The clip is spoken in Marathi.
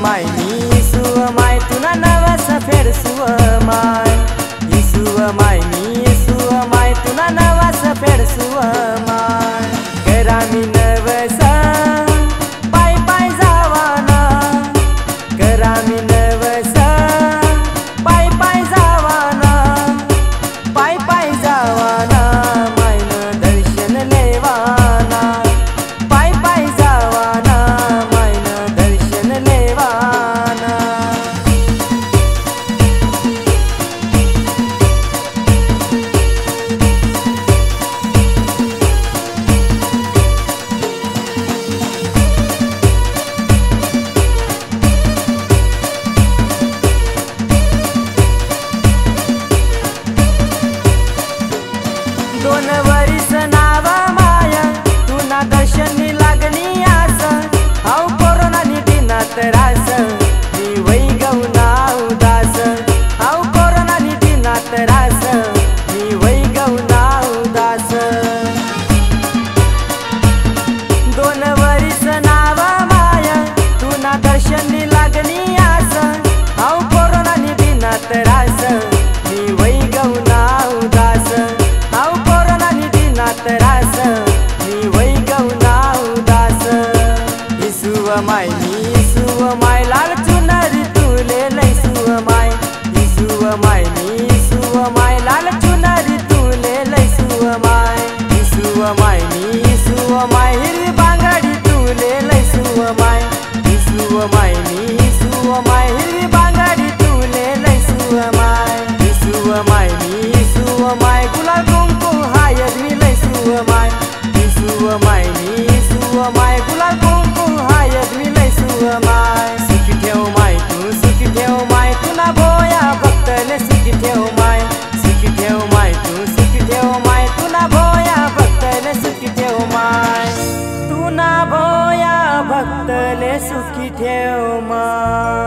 माय नीसु माय तुना नवस फेरसु माय नीसु माय नीसु माय तुना नवस फेरसु माय करामी नवस पाय पाय जावाना करामी नवस पाय पाय जावाना पाय पाय जावाना मायन दर्शन लेवाना पाय पाय जावाना मायन दर्शन लेवाना। दोन वरीस नावा माया तुना दर्शनी लागणी आस हाव कोरोना निधीना त्रास मी वै गौना उदास हाव कोरोना निधीना त्रास मी वै गौना उदास। दोन वरीस नावा माया तुना दर्शनी लागणी आस हाव कोरोना निधीना त्रास मी वै गौना उदास हाव कोरोना निधीना त्रास मी वै गौना उदास। ईसु माय नीसु माय लाल चुनरी तुले लैसु माय ईसु माय नीसु माय लाल चुनरी तुले लैसु माय ईसु माय नीसु माय हिरवी बांगडी तुले लैसु माय ईसु माय नीसु माय हिरवी बांगडी तुले लैसु माय ईसु माय नीसु माय गुलाल कुंकू हायद मी लैसु माय ईसु माय नीसु माय गुलाल कुंकू हायद मी लैसु माय। सुखी ठेव माय तू सुखी ठेव माय तुना भोया भक्तले सुखी ठेव माय सुखी ठेव माय तू सुखी ठेव माय तुना भोया भक्तले सुखी ठेव माय तुना भोया भक्तले सुखी ठेव माय।